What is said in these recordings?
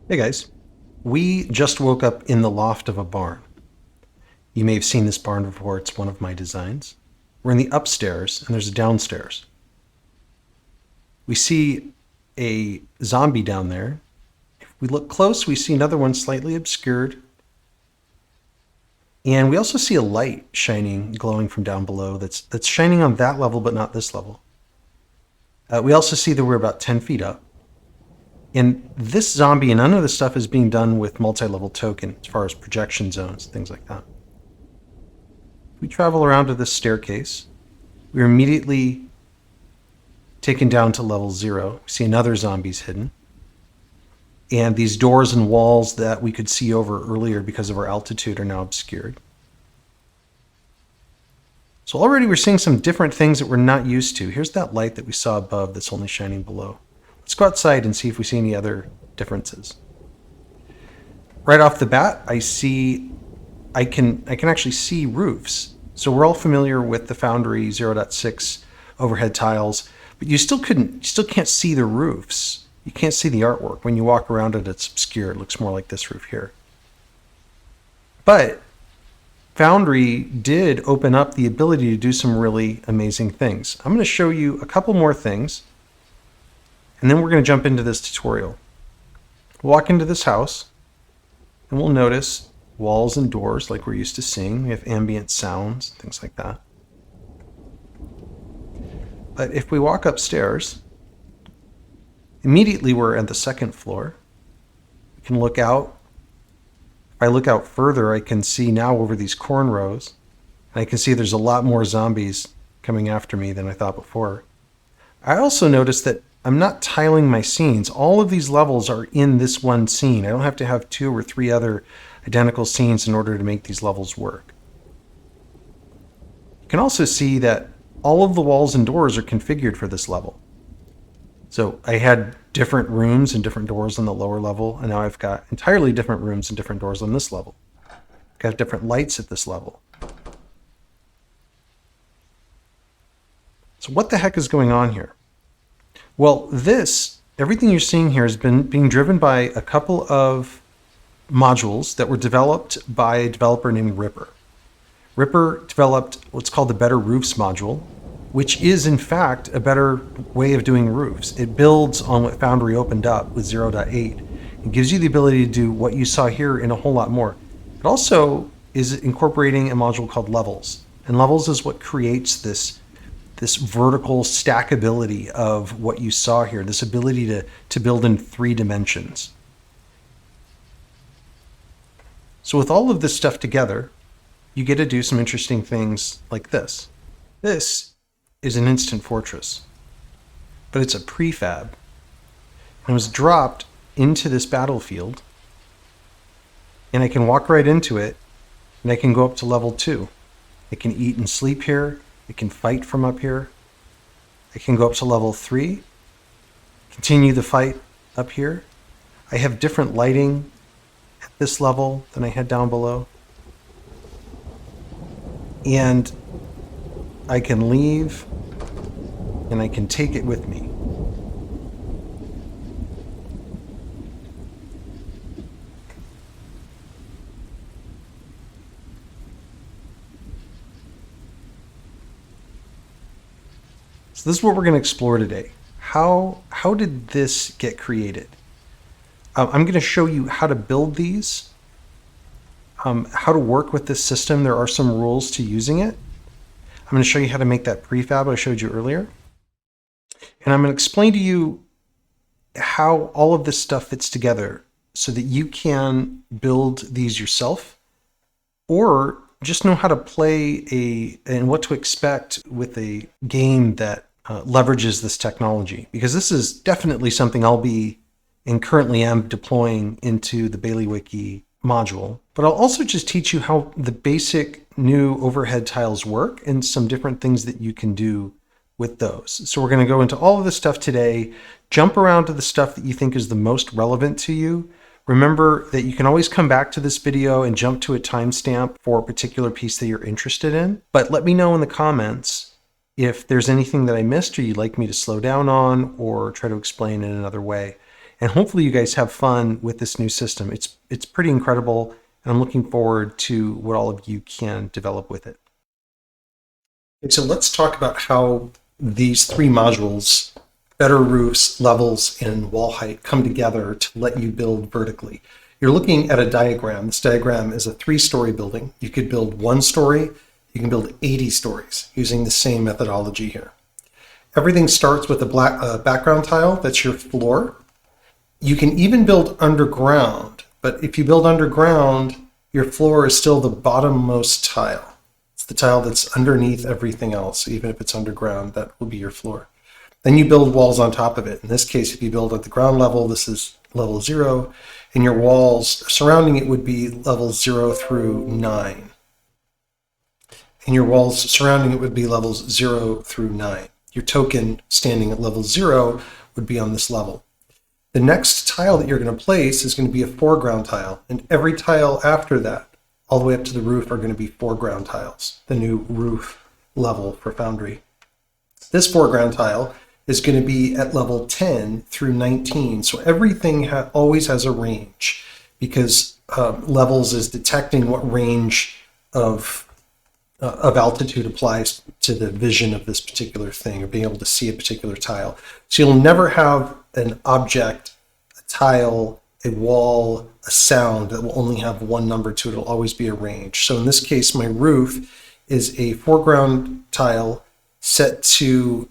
Hey guys, we just woke up in the loft of a barn. You may have seen this barn before, it's one of my designs. We're in the upstairs and there's a downstairs. We see a zombie down there. If we look close, we see another one slightly obscured. And we also see a light shining, glowing from down below that's shining on that level but not this level. We also see that we're about 10 feet up. And this zombie and none of this stuff is being done with multi-level token as far as projection zones, things like that. We travel around to this staircase. We're immediately taken down to level 0. We see another zombie's hidden. And these doors and walls that we could see over earlier because of our altitude are now obscured. So already we're seeing some different things that we're not used to. Here's that light that we saw above that's only shining below. Let's go outside and see if we see any other differences. Right off the bat, I can actually see roofs. So we're all familiar with the Foundry 0.6 overhead tiles, but you still can't see the roofs. You can't see the artwork. When you walk around it, it's obscure. It looks more like this roof here. But Foundry did open up the ability to do some really amazing things. I'm going to show you a couple more things, and then we're going to jump into this tutorial. We'll walk into this house, and we'll notice walls and doors like we're used to seeing. We have ambient sounds, things like that. But if we walk upstairs, immediately we're at the second floor. We can look out. If I look out further, I can see now over these corn rows, and I can see there's a lot more zombies coming after me than I thought before. I also noticed that I'm not tiling my scenes. All of these levels are in this one scene. I don't have to have 2 or 3 other identical scenes in order to make these levels work. You can also see that all of the walls and doors are configured for this level. So I had different rooms and different doors on the lower level, and now I've got entirely different rooms and different doors on this level. I've got different lights at this level. So what the heck is going on here? Well, everything you're seeing here has been being driven by a couple of modules that were developed by a developer named Ripper. Ripper developed what's called the Better Roofs module, which is in fact a better way of doing roofs. It builds on what Foundry opened up with 0.8 and gives you the ability to do what you saw here and a whole lot more. It also is incorporating a module called Levels, and Levels is what creates this vertical stackability of what you saw here, this ability to build in 3 dimensions. So with all of this stuff together, you get to do some interesting things like this. This is an instant fortress, but it's a prefab. And it was dropped into this battlefield, and I can walk right into it, and I can go up to level 2. I can eat and sleep here. I can fight from up here. I can go up to level 3, continue the fight up here. I have different lighting at this level than I had down below. And I can leave, and I can take it with me. So this is what we're going to explore today. How did this get created? I'm going to show you how to build these, how to work with this system. There are some rules to using it. I'm going to show you how to make that prefab I showed you earlier. And I'm going to explain to you how all of this stuff fits together so that you can build these yourself, or just know how to play and what to expect with a game that leverages this technology. Because this is definitely something I'll be, and currently am, deploying into the Bailiwiki module. But I'll also just teach you how the basic new overhead tiles work and some different things that you can do with those. So we're going to go into all of this stuff today, jump around to the stuff that you think is the most relevant to you. Remember that you can always come back to this video and jump to a timestamp for a particular piece that you're interested in. But let me know in the comments if there's anything that I missed or you'd like me to slow down on or try to explain in another way. And hopefully you guys have fun with this new system. It's pretty incredible, and I'm looking forward to what all of you can develop with it. Okay, so let's talk about how these three modules, better roofs, levels, and wall height, come together to let you build vertically. You're looking at a diagram. This diagram is a 3-story building. You could build 1 story. You can build 80 stories using the same methodology here. Everything starts with a black background tile. That's your floor. You can even build underground, but if you build underground, your floor is still the bottommost tile. It's the tile that's underneath everything else. Even if it's underground, that will be your floor. Then you build walls on top of it. In this case, if you build at the ground level, this is level 0, and your walls surrounding it would be levels 0 through 9. And your walls surrounding it would be levels 0 through 9. Your token standing at level 0 would be on this level. The next tile that you're going to place is going to be a foreground tile, and every tile after that, all the way up to the roof, are going to be foreground tiles, the new roof level for Foundry. This foreground tile is going to be at level 10 through 19, so everything always has a range, because levels is detecting what range of altitude applies to the vision of this particular thing, or being able to see a particular tile. So you'll never have an object, a tile, a wall, a sound that will only have one number to it. It'll always be a range. So in this case, my roof is a foreground tile set to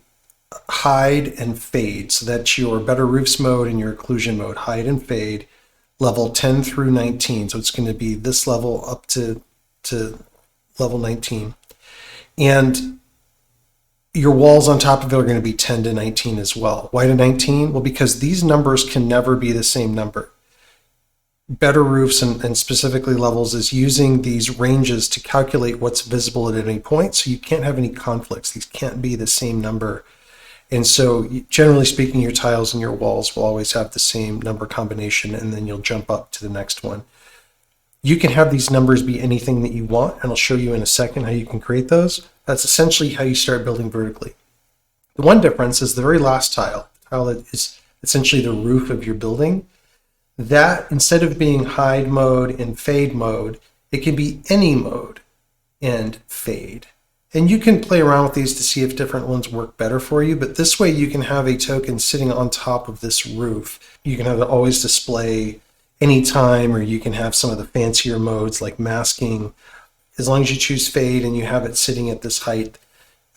hide and fade. So that's your better roofs mode and your occlusion mode, hide and fade, level 10 through 19. So it's going to be this level up to level 19. And your walls on top of it are going to be 10 to 19 as well. Why to 19? Well, because these numbers can never be the same number. Better roofs and specifically levels is using these ranges to calculate what's visible at any point, so you can't have any conflicts. These can't be the same number. And so generally speaking, your tiles and your walls will always have the same number combination, and then you'll jump up to the next one. You can have these numbers be anything that you want, and I'll show you in a second how you can create those. That's essentially how you start building vertically. The one difference is the very last tile, the tile that is essentially the roof of your building. That, instead of being hide mode and fade mode, it can be any mode and fade. And you can play around with these to see if different ones work better for you, but this way you can have a token sitting on top of this roof. You can have it always display anytime, or you can have some of the fancier modes like masking. As long as you choose fade and you have it sitting at this height,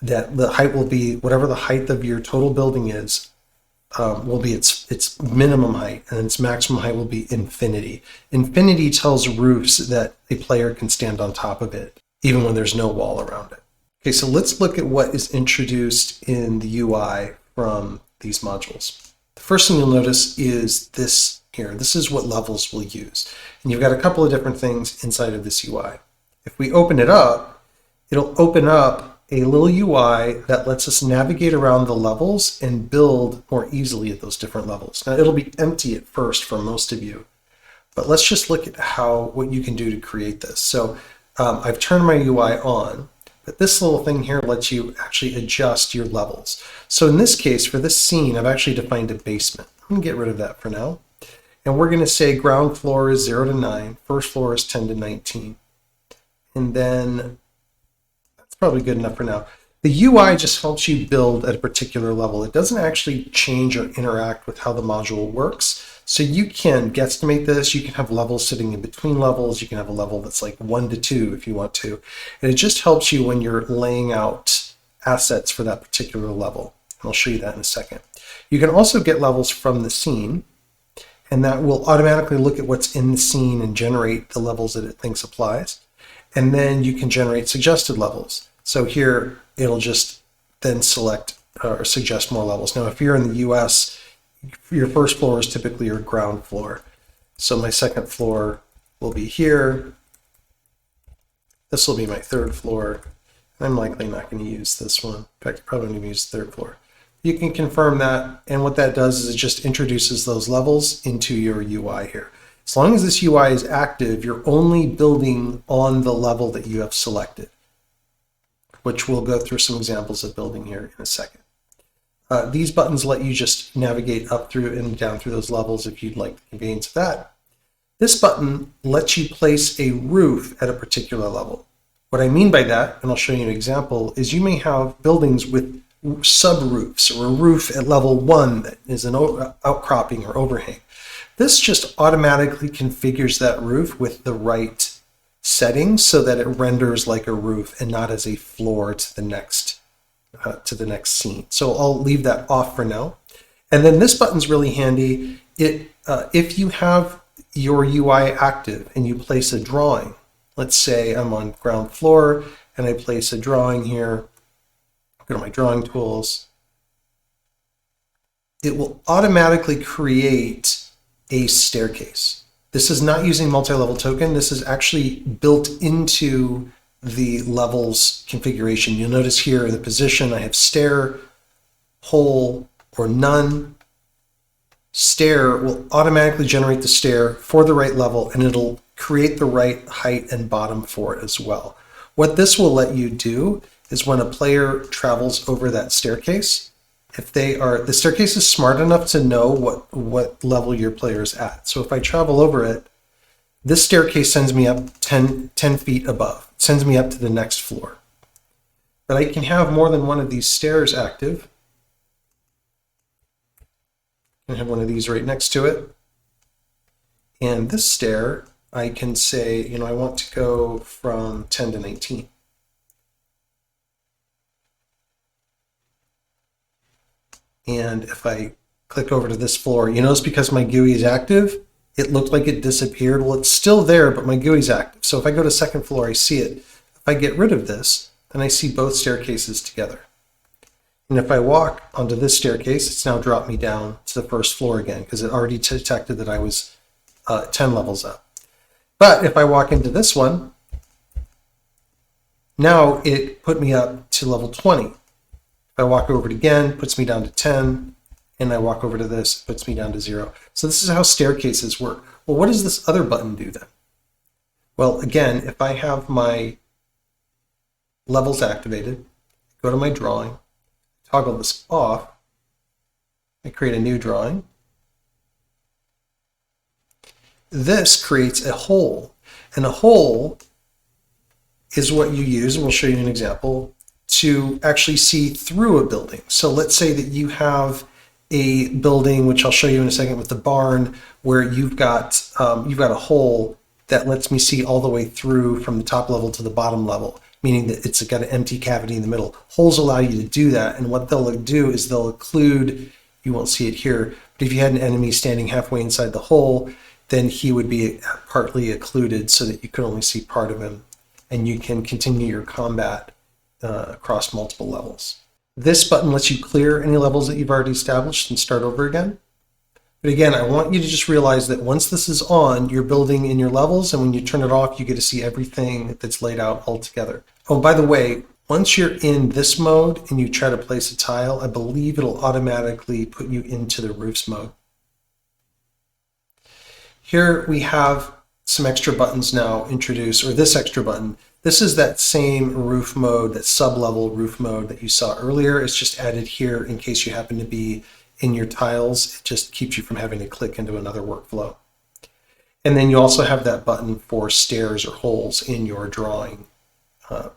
that the height will be whatever the height of your total building is, will be its minimum height, and its maximum height will be infinity. Infinity tells roofs that a player can stand on top of it, even when there's no wall around it. Okay, so let's look at what is introduced in the UI from these modules. The first thing you'll notice is this here. This is what levels we'll use. And you've got a couple of different things inside of this UI. If we open it up, it'll open up a little UI that lets us navigate around the levels and build more easily at those different levels. Now, it'll be empty at first for most of you, but let's just look at what you can do to create this. So I've turned my UI on, but this little thing here lets you actually adjust your levels. So in this case, for this scene, I've actually defined a basement. I'm going to get rid of that for now. And we're going to say ground floor is 0 to 9, first floor is 10 to 19. And then that's probably good enough for now. The UI just helps you build at a particular level. It doesn't actually change or interact with how the module works. So you can guesstimate this. You can have levels sitting in between levels. You can have a level that's like 1 to 2 if you want to. And it just helps you when you're laying out assets for that particular level. And I'll show you that in a second. You can also get levels from the scene, and that will automatically look at what's in the scene and generate the levels that it thinks applies. And then you can generate suggested levels. So here, it'll just then select or suggest more levels. Now, if you're in the US, your first floor is typically your ground floor. So my second floor will be here. This will be my third floor. I'm likely not going to use this one. In fact, I probably going to use the third floor. You can confirm that, and what that does is it just introduces those levels into your UI here. As long as this UI is active, you're only building on the level that you have selected, which we'll go through some examples of building here in a second. These buttons let you just navigate up through and down through those levels if you'd like the convenience of that. This button lets you place a roof at a particular level. What I mean by that, and I'll show you an example, is you may have buildings with sub-roofs or a roof at level 1 that is an outcropping or overhang. This just automatically configures that roof with the right settings so that it renders like a roof and not as a floor to the next scene. So I'll leave that off for now. And then this button's really handy. If you have your UI active and you place a drawing, let's say I'm on ground floor and I place a drawing here, go to my drawing tools, it will automatically create a staircase. This is not using multi-level token. This is actually built into the levels configuration. You'll notice here in the position, I have stair, hole, or none. Stair will automatically generate the stair for the right level, and it'll create the right height and bottom for it as well. What this will let you do is when a player travels over that staircase, the staircase is smart enough to know what level your player is at. So if I travel over it, this staircase sends me up 10 feet above, sends me up to the next floor. But I can have more than one of these stairs active. I have one of these right next to it. And this stair, I can say, I want to go from 10 to 19. And if I click over to this floor, you notice because my GUI is active, it looked like it disappeared. Well, it's still there, but my GUI is active. So if I go to second floor, I see it. If I get rid of this, then I see both staircases together. And if I walk onto this staircase, it's now dropped me down to the first floor again because it already detected that I was 10 levels up. But if I walk into this one, now it put me up to level 20. If I walk over it again, it puts me down to 10, and I walk over to this, it puts me down to 0. So this is how staircases work. Well, what does this other button do then? Well, again, if I have my levels activated, go to my drawing, toggle this off, I create a new drawing. This creates a hole, and a hole is what you use, and we'll show you an example, to actually see through a building. So let's say that you have a building, which I'll show you in a second with the barn, where you've got a hole that lets me see all the way through from the top level to the bottom level, meaning that it's got an empty cavity in the middle. Holes allow you to do that, and what they'll do is they'll occlude, you won't see it here, but if you had an enemy standing halfway inside the hole, then he would be partly occluded so that you could only see part of him, and you can continue your combat across multiple levels. This button lets you clear any levels that you've already established and start over again. But again, I want you to just realize that once this is on, you're building in your levels, and when you turn it off, you get to see everything that's laid out all together. Oh, by the way, once you're in this mode and you try to place a tile, I believe it'll automatically put you into the roofs mode. Here we have some extra buttons now introduced, or this extra button. This is that same roof mode, that sub-level roof mode that you saw earlier. It's just added here in case you happen to be in your tiles. It just keeps you from having to click into another workflow. And then you also have that button for stairs or holes in your drawing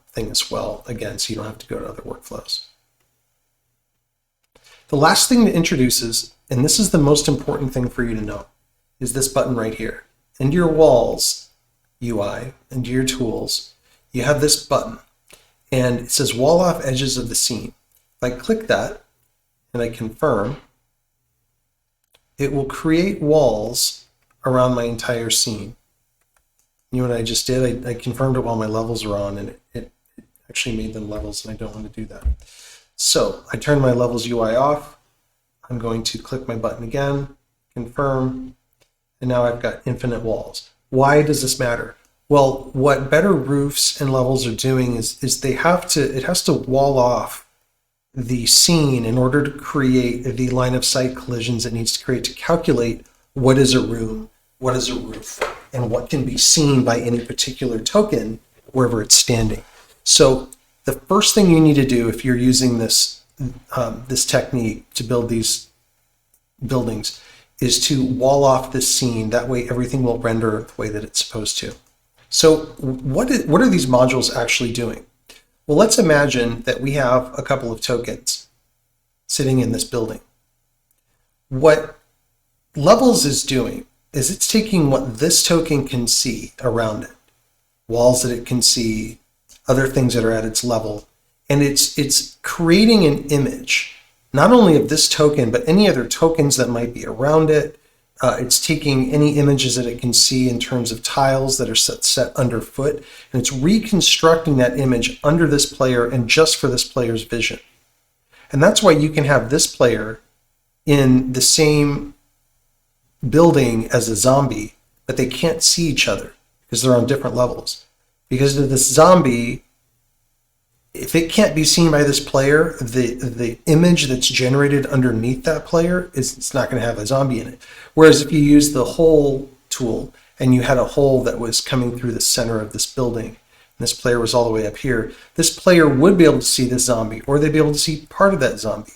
thing as well, again, so you don't have to go to other workflows. The last thing it introduces, and this is the most important thing for you to know, is this button right here. Into your walls UI, into your tools, you have this button, and it says wall off edges of the scene. If I click that and I confirm, it will create walls around my entire scene. You know what I just did? I confirmed it while my levels were on, and it actually made them levels, and I don't want to do that. So I turn my levels UI off. I'm going to click my button again, confirm, and now I've got infinite walls. Why does this matter? Well, what better roofs and levels are doing is it has to wall off the scene in order to create the line of sight collisions it needs to create to calculate what is a room, what is a roof, and what can be seen by any particular token wherever it's standing. So the first thing you need to do if you're using this this technique to build these buildings is to wall off this scene. That way everything will render the way that it's supposed to. So what are these modules actually doing? Well, let's imagine that we have a couple of tokens sitting in this building. What Levels is doing is it's taking what this token can see around it, walls that it can see, other things that are at its level, and it's creating an image, not only of this token, but any other tokens that might be around it. It's taking any images that it can see in terms of tiles that are set underfoot, and it's reconstructing that image under this player and just for this player's vision. And that's why you can have this player in the same building as a zombie, but they can't see each other because they're on different levels. Because of this zombie, if it can't be seen by this player, the image that's generated underneath that player it's not going to have a zombie in it. Whereas if you use the hole tool and you had a hole that was coming through the center of this building, and this player was all the way up here, this player would be able to see this zombie, or they'd be able to see part of that zombie.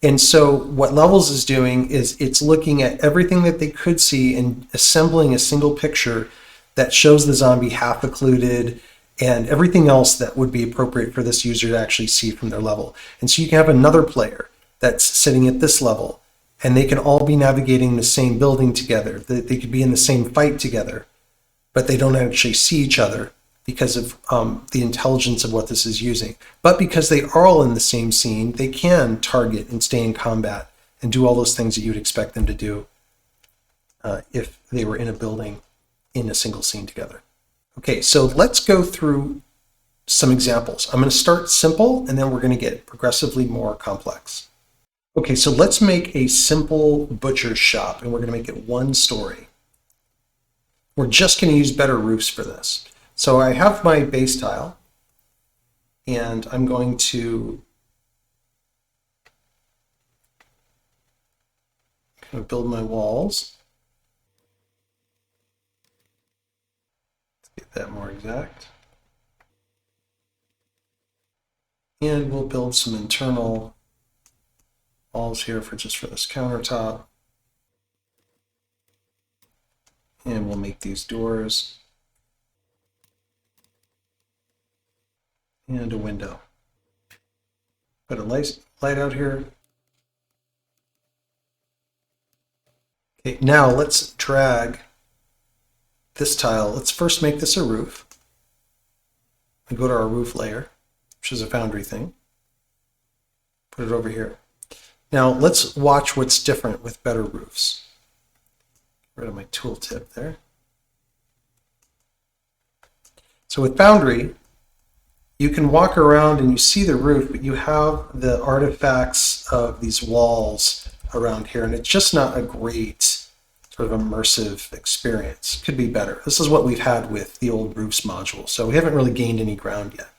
And so what Levels is doing is it's looking at everything that they could see and assembling a single picture that shows the zombie half occluded and everything else that would be appropriate for this user to actually see from their level. And so you can have another player that's sitting at this level, and they can all be navigating the same building together. They could be in the same fight together, but they don't actually see each other because of the intelligence of what this is using. But because they are all in the same scene, they can target and stay in combat and do all those things that you'd expect them to do if they were in a building in a single scene together. Okay, so let's go through some examples. I'm going to start simple, and then we're going to get progressively more complex. Okay, so let's make a simple butcher's shop, and we're going to make it one story. We're just going to use better roofs for this. So I have my base tile, and I'm going to build my walls. Let's get that more exact. And we'll build some internal walls here for just for this countertop. And we'll make these doors. And a window. Put a light out here. Okay, now let's drag this tile. Let's first make this a roof. And go to our roof layer, which is a Foundry thing. Put it over here. Now let's watch what's different with better roofs. Get rid of my tooltip there. So with Foundry, you can walk around and you see the roof, but you have the artifacts of these walls around here, and it's just not a great sort of immersive experience. Could be better. This is what we've had with the old roofs module, so we haven't really gained any ground yet.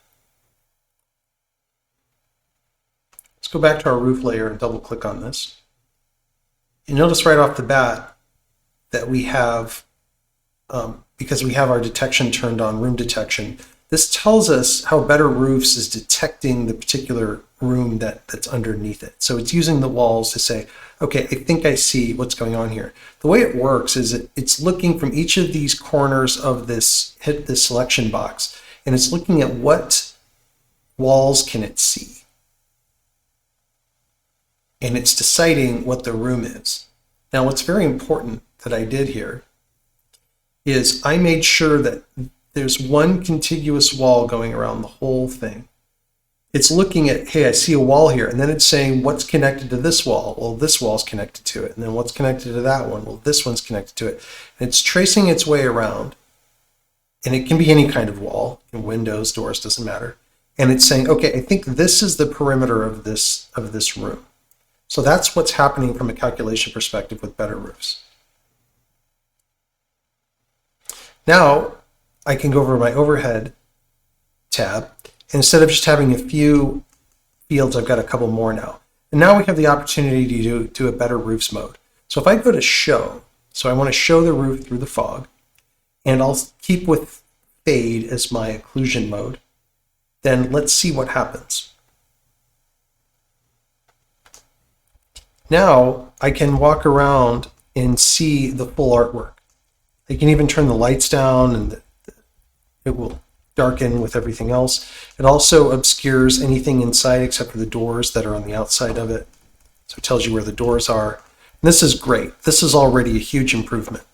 Let's go back to our roof layer and double click on this. You notice right off the bat that we have, because we have our detection turned on, room detection, this tells us how Better Roofs is detecting the particular room that's underneath it. So it's using the walls to say, okay, I think I see what's going on here. The way it works is it's looking from each of these corners of this selection box, and it's looking at what walls can it see. And it's deciding what the room is. Now, what's very important that I did here is I made sure that there's one contiguous wall going around the whole thing. It's looking at, hey, I see a wall here, and then it's saying what's connected to this wall. Well, this wall's connected to it, and then what's connected to that one? Well, this one's connected to it. And it's tracing its way around, and it can be any kind of wall, windows, doors, doesn't matter. And it's saying, okay, I think this is the perimeter of this room. So that's what's happening from a calculation perspective with Better Roofs. Now, I can go over my overhead tab. And instead of just having a few fields, I've got a couple more now. And now we have the opportunity to do a Better Roofs mode. So if I go to show, so I want to show the roof through the fog, and I'll keep with fade as my occlusion mode, then let's see what happens. Now I can walk around and see the full artwork. I can even turn the lights down and it will darken with everything else. It also obscures anything inside except for the doors that are on the outside of it. So it tells you where the doors are. And this is great. This is already a huge improvement.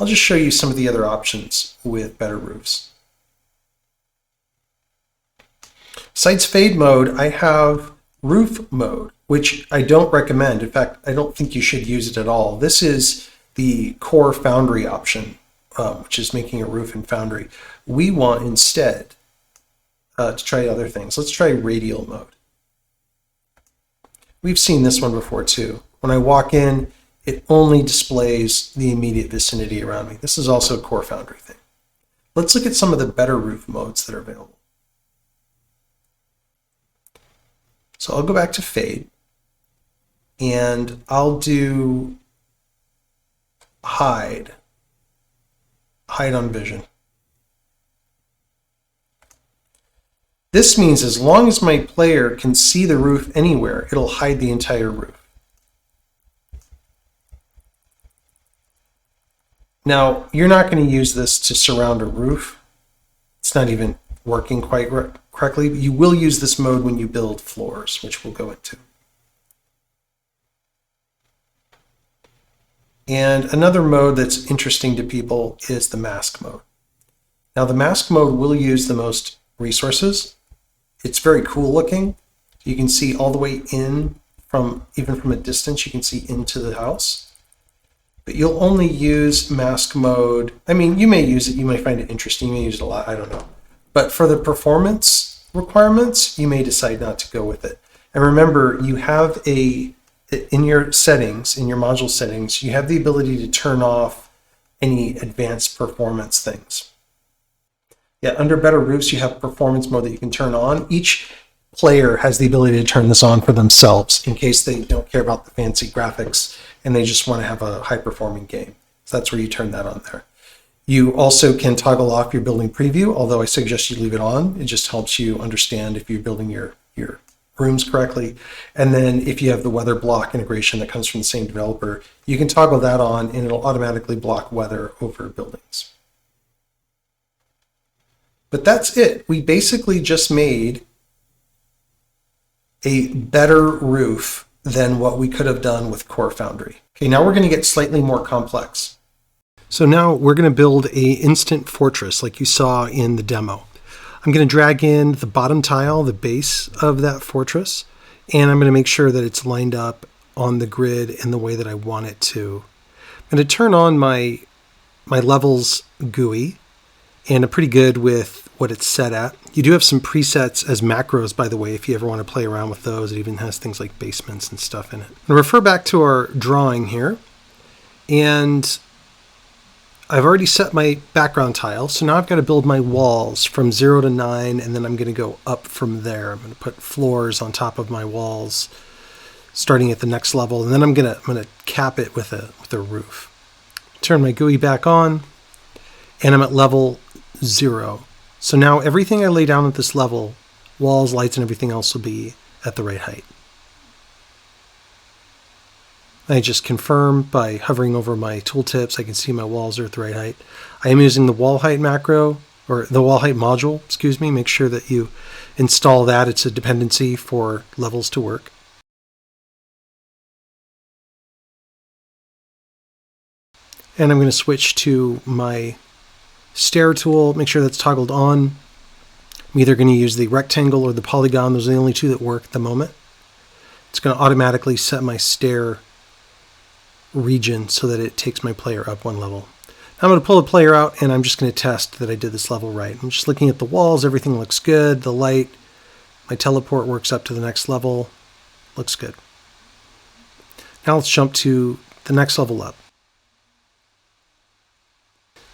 I'll just show you some of the other options with better roofs. Besides fade mode, I have roof mode, which I don't recommend. In fact, I don't think you should use it at all. This is the core Foundry option, which is making a roof in Foundry. We want instead to try other things. Let's try radial mode. We've seen this one before too. When I walk in, it only displays the immediate vicinity around me. This is also a core Foundry thing. Let's look at some of the better roof modes that are available. So I'll go back to fade and I'll do hide on vision. This means as long as my player can see the roof anywhere, it'll hide the entire roof. Now, you're not going to use this to surround a roof. It's not even working quite correctly. You will use this mode when you build floors, which we'll go into. And another mode that's interesting to people is the mask mode. Now, the mask mode will use the most resources. It's very cool looking. You can see all the way in even from a distance, you can see into the house. But you'll only use mask mode. I mean, you may use it, you may find it interesting, you may use it a lot, I don't know. But for the performance requirements, you may decide not to go with it. And remember, you have in your settings, in your module settings, you have the ability to turn off any advanced performance things. Yeah, under better roofs, you have performance mode that you can turn on. Each player has the ability to turn this on for themselves in case they don't care about the fancy graphics and they just want to have a high-performing game. So that's where you turn that on there. You also can toggle off your building preview, although I suggest you leave it on. It just helps you understand if you're building your rooms correctly. And then if you have the weather block integration that comes from the same developer, you can toggle that on and it'll automatically block weather over buildings. But that's it. We basically just made a better roof than what we could have done with Core Foundry. Okay, now we're going to get slightly more complex. So now we're going to build an instant fortress like you saw in the demo. I'm going to drag in the bottom tile, the base of that fortress, and I'm going to make sure that it's lined up on the grid in the way that I want it to. I'm going to turn on my levels GUI, and I'm pretty good with what it's set at. You do have some presets as macros, by the way, if you ever want to play around with those. It even has things like basements and stuff in it. I'll refer back to our drawing here, and I've already set my background tile, so now I've got to build my walls from 0 to 9, and then I'm going to go up from there. I'm going to put floors on top of my walls, starting at the next level, and then I'm going to cap it with a roof. Turn my GUI back on, and I'm at level 0. So now everything I lay down at this level, walls, lights, and everything else will be at the right height. I just confirm by hovering over my tooltips. I can see my walls are at the right height. I am using the wall height macro, or the wall height module, excuse me. Make sure that you install that. It's a dependency for levels to work. And I'm going to switch to my stair tool, make sure that's toggled on. I'm either going to use the rectangle or the polygon. Those are the only two that work at the moment. It's going to automatically set my stair region so that it takes my player up one level. Now I'm going to pull the player out and I'm just going to test that I did this level right. I'm just looking at the walls, everything looks good. The light, my teleport works up to the next level, looks good. Now let's jump to the next level up.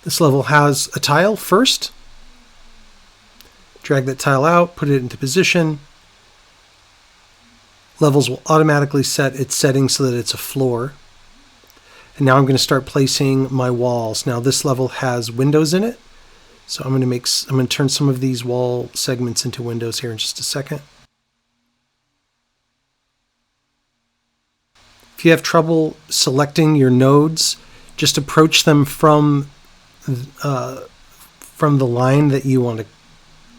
This level has a tile first. Drag that tile out, put it into position. Levels will automatically set its settings so that it's a floor. And now I'm going to start placing my walls. Now this level has windows in it, so I'm going to turn some of these wall segments into windows here in just a second. If you have trouble selecting your nodes, just approach them from the line that you want to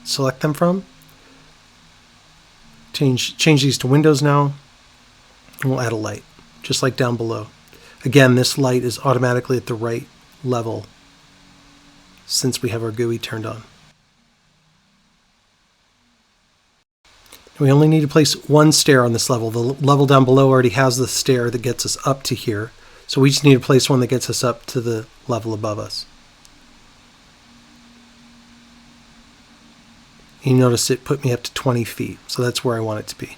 select them from. Change these to windows now, and we'll add a light, just like down below. Again, this light is automatically at the right level since we have our GUI turned on. We only need to place one stair on this level. The level down below already has the stair that gets us up to here. So we just need to place one that gets us up to the level above us. You notice it put me up to 20 feet. So that's where I want it to be.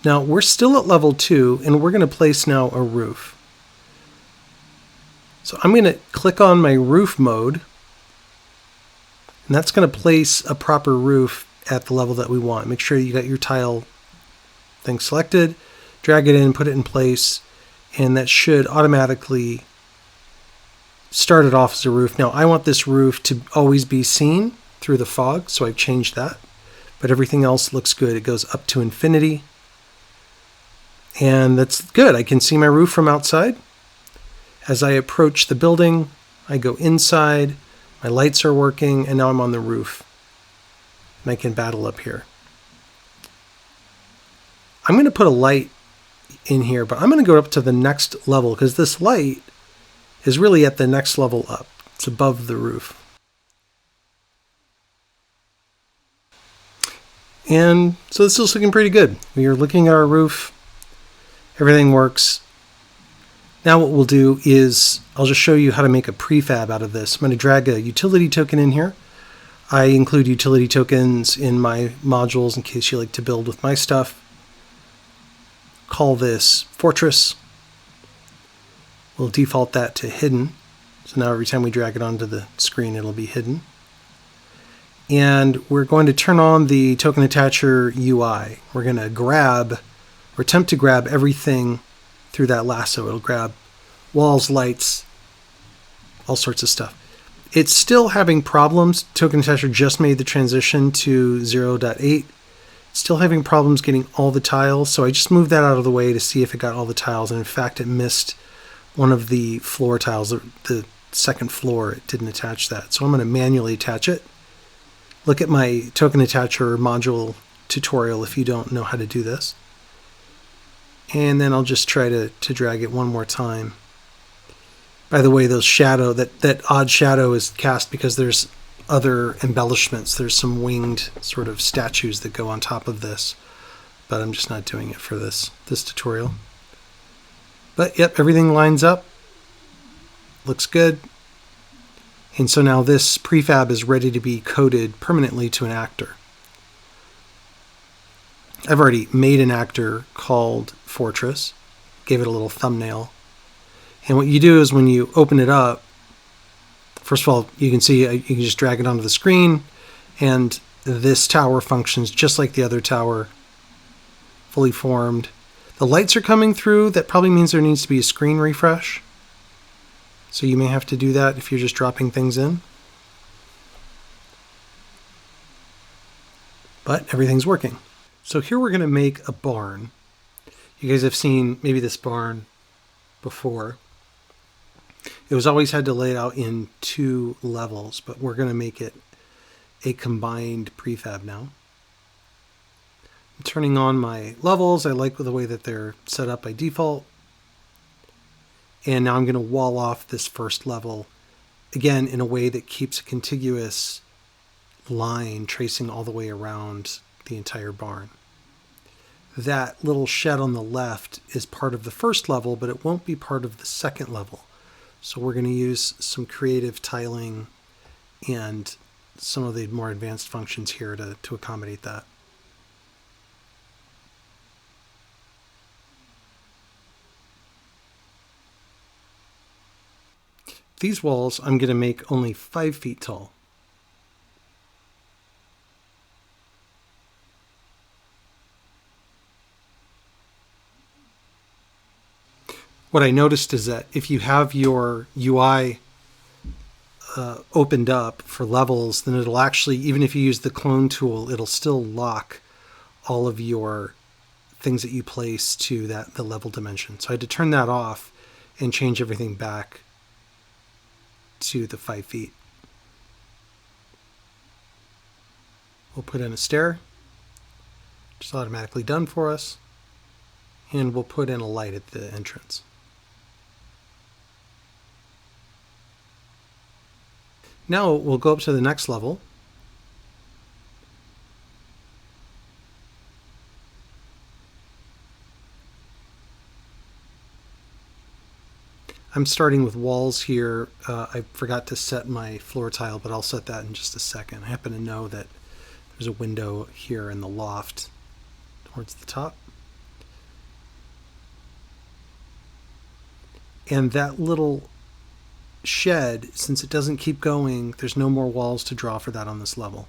Now we're still at level 2, and we're going to place now a roof. So I'm going to click on my roof mode. And that's going to place a proper roof at the level that we want. Make sure you got your tile thing selected, drag it in, put it in place, and that should automatically start it off as a roof. Now, I want this roof to always be seen through the fog, so I've changed that. But everything else looks good. It goes up to infinity. And that's good. I can see my roof from outside. As I approach the building, I go inside. My lights are working, and now I'm on the roof. And I can battle up here. I'm going to put a light in here, but I'm going to go up to the next level because this light is really at the next level up. It's above the roof. And so this is looking pretty good. We are looking at our roof. Everything works. Now what we'll do is I'll just show you how to make a prefab out of this. I'm going to drag a utility token in here. I include utility tokens in my modules in case you like to build with my stuff. Call this Fortress. We'll default that to hidden. So now every time we drag it onto the screen, it'll be hidden. And we're going to turn on the token attacher UI. We're going to grab, or attempt to grab everything through that lasso. It'll grab walls, lights, all sorts of stuff. It's still having problems. Token attacher just made the transition to 0.8. It's still having problems getting all the tiles, so I just moved that out of the way to see if it got all the tiles, and in fact it missed one of the floor tiles, the second floor. It didn't attach that, so I'm going to manually attach it. Look at my token attacher module tutorial if you don't know how to do this. And then I'll just try to drag it one more time. By the way, those shadow, that odd shadow is cast because there's other embellishments. There's some winged sort of statues that go on top of this. But I'm just not doing it for this tutorial. But yep, everything lines up. Looks good. And so now this prefab is ready to be coded permanently to an actor. I've already made an actor called Fortress, gave it a little thumbnail. And what you do is when you open it up, first of all, you can see you can just drag it onto the screen, and this tower functions just like the other tower, fully formed. The lights are coming through. That probably means there needs to be a screen refresh. So you may have to do that if you're just dropping things in. But everything's working. So here we're going to make a barn. You guys have seen maybe this barn before. It was always had to lay it out in 2 levels, but we're going to make it a combined prefab now. I'm turning on my levels. I like the way that they're set up by default. And now I'm going to wall off this first level, again, in a way that keeps a contiguous line tracing all the way around the entire barn. That little shed on the left is part of the first level, but it won't be part of the second level. So we're going to use some creative tiling and some of the more advanced functions here to accommodate that. These walls I'm going to make only 5 feet tall. What I noticed is that if you have your UI opened up for levels, then it'll actually, even if you use the clone tool, it'll still lock all of your things that you place to the level dimension. So I had to turn that off and change everything back to the 5 feet. We'll put in a stair, which is automatically done for us, and we'll put in a light at the entrance. Now we'll go up to the next level. I'm starting with walls here. I forgot to set my floor tile, but I'll set that in just a second. I happen to know that there's a window here in the loft towards the top. And that little shed, since it doesn't keep going, there's no more walls to draw for that on this level.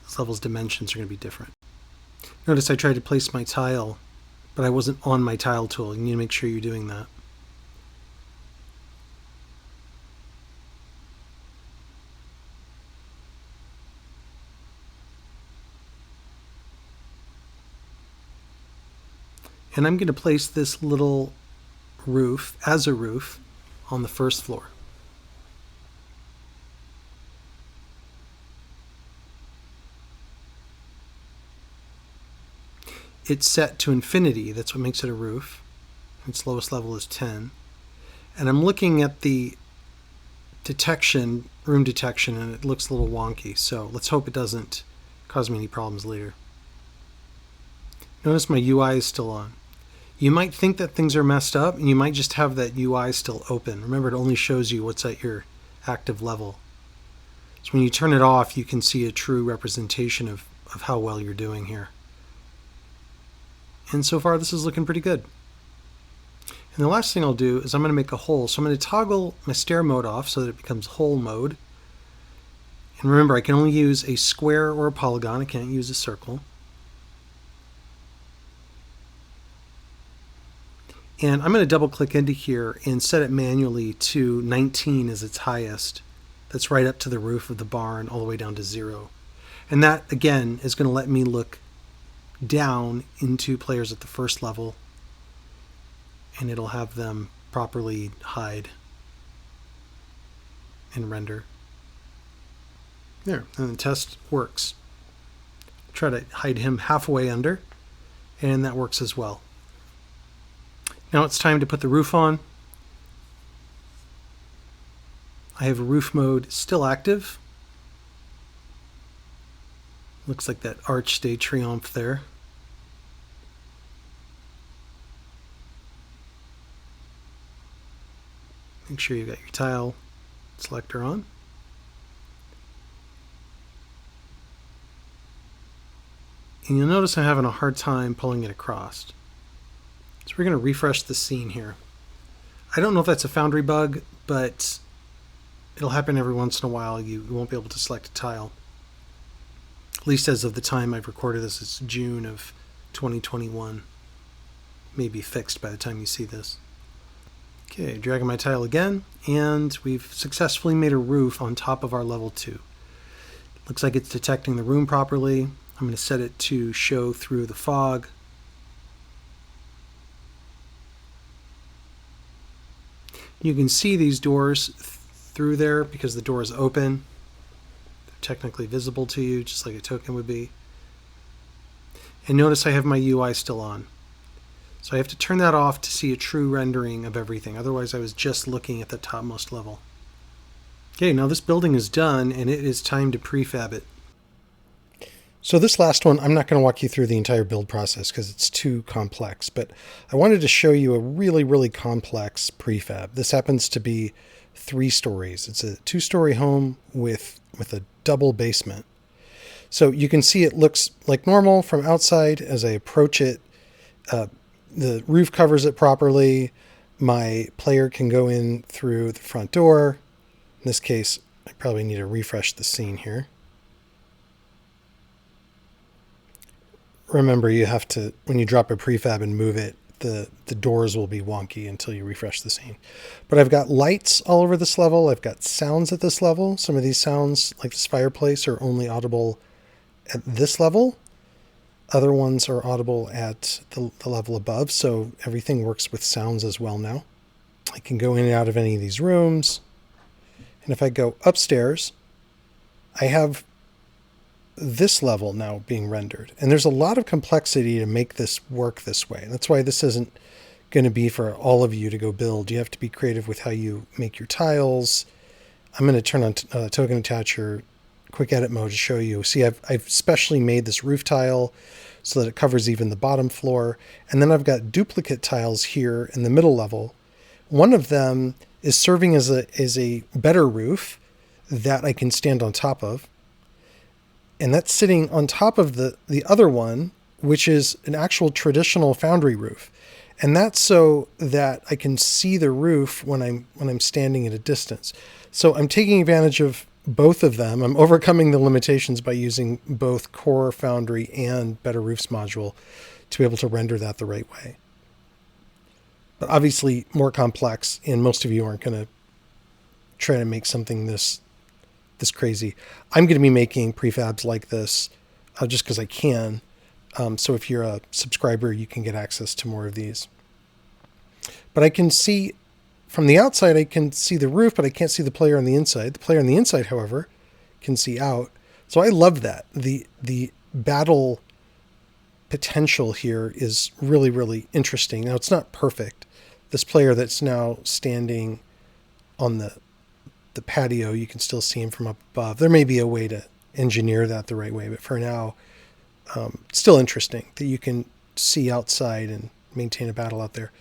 This level's dimensions are going to be different. Notice I tried to place my tile, but I wasn't on my tile tool. You need to make sure you're doing that. And I'm going to place this little roof as a roof on the first floor. It's set to infinity. That's what makes it a roof. Its lowest level is 10. And I'm looking at the detection, room detection, and it looks a little wonky. So let's hope it doesn't cause me any problems later. Notice my UI is still on. You might think that things are messed up, and you might just have that UI still open. Remember, it only shows you what's at your active level. So when you turn it off, you can see a true representation of how well you're doing here. And so far, this is looking pretty good. And the last thing I'll do is I'm going to make a hole. So I'm going to toggle my stair mode off so that it becomes hole mode. And remember, I can only use a square or a polygon. I can't use a circle. And I'm going to double click into here and set it manually to 19 as its highest. That's right up to the roof of the barn all the way down to 0. And that, again, is going to let me look down into players at the first level, and it'll have them properly hide and render. There, and the test works. Try to hide him halfway under, and that works as well. Now it's time to put the roof on. I have roof mode still active. Looks like that Arch de Triomphe there. Make sure you got your tile selector on. And you'll notice I'm having a hard time pulling it across. So we're going to refresh the scene here. I don't know if that's a Foundry bug, but it'll happen every once in a while. You won't be able to select a tile. At least as of the time I've recorded this, it's June of 2021. May be fixed by the time you see this. Okay, dragging my tile again, and we've successfully made a roof on top of our level 2. Looks like it's detecting the room properly. I'm going to set it to show through the fog. You can see these doors through there because the door is open. They're technically visible to you, just like a token would be. And notice I have my UI still on. So I have to turn that off to see a true rendering of everything. Otherwise, I was just looking at the topmost level. Okay, now this building is done, and it is time to prefab it. So this last one, I'm not going to walk you through the entire build process because it's too complex, but I wanted to show you a really, really complex prefab. This happens to be 3 stories. It's a 2-story home with a double basement. So you can see it looks like normal from outside. As I approach it, the roof covers it properly. My player can go in through the front door. In this case, I probably need to refresh the scene here. Remember, you have to, when you drop a prefab and move it, the doors will be wonky until you refresh the scene. But I've got lights all over this level. I've got sounds at this level. Some of these sounds, like this fireplace, are only audible at this level. Other ones are audible at the level above, so everything works with sounds as well now. I can go in and out of any of these rooms. And if I go upstairs, I have this level now being rendered. And there's a lot of complexity to make this work this way. That's why this isn't going to be for all of you to go build. You have to be creative with how you make your tiles. I'm going to turn on token attacher quick edit mode to show you. See, I've specially made this roof tile so that it covers even the bottom floor. And then I've got duplicate tiles here in the middle level. One of them is serving as a better roof that I can stand on top of. And that's sitting on top of the other one, which is an actual traditional Foundry roof. And that's so that I can see the roof when I'm standing at a distance. So I'm taking advantage of both of them. I'm overcoming the limitations by using both Core Foundry and Better Roofs module to be able to render that the right way. But obviously more complex, and most of you aren't going to try to make something this crazy. I'm going to be making prefabs like this just because I can. So if you're a subscriber, you can get access to more of these. But I can see from the outside, I can see the roof, but I can't see the player on the inside. The player on the inside, however, can see out. So I love that. The battle potential here is really, really interesting. Now, it's not perfect. This player that's now standing on the patio, you can still see him from up above. There may be a way to engineer that the right way, but for now, it's still interesting that you can see outside and maintain a battle out there.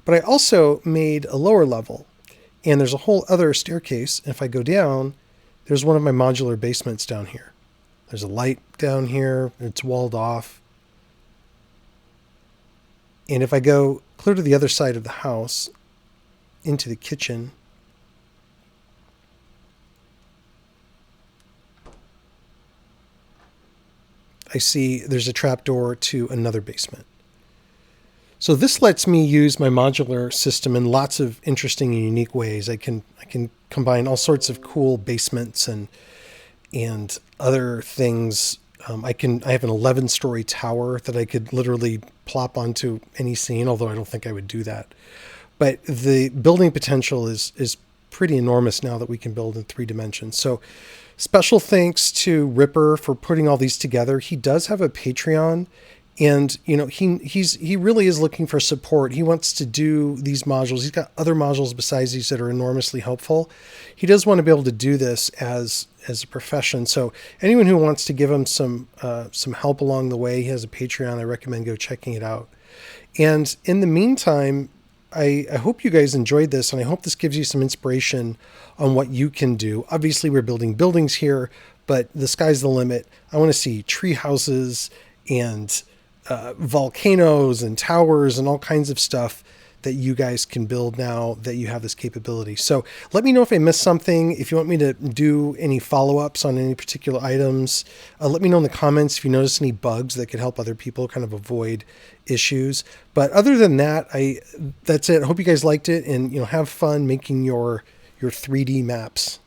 But I also made a lower level, and there's a whole other staircase. If I go down, there's one of my modular basements down here. There's a light down here. It's walled off. And if I go clear to the other side of the house into the kitchen, I see there's a trapdoor to another basement. So this lets me use my modular system in lots of interesting and unique ways. I can combine all sorts of cool basements and other things. I have an 11-story tower that I could literally plop onto any scene, although I don't think I would do that. But the building potential is pretty enormous now that we can build in 3 dimensions. So special thanks to Ripper for putting all these together. He does have a Patreon, and he really is looking for support. He wants to do these modules. He's got other modules besides these that are enormously helpful. He does want to be able to do this as a profession. So anyone who wants to give him some help along the way, he has a Patreon. I recommend go checking it out. And in the meantime, I hope you guys enjoyed this, and I hope this gives you some inspiration on what you can do. Obviously, we're building buildings here, but the sky's the limit. I want to see tree houses and volcanoes and towers and all kinds of stuff that you guys can build now that you have this capability. So let me know if I missed something. If you want me to do any follow-ups on any particular items, let me know in the comments if you notice any bugs that could help other people kind of avoid issues. But other than that, that's it. I hope you guys liked it, and have fun making your 3D maps.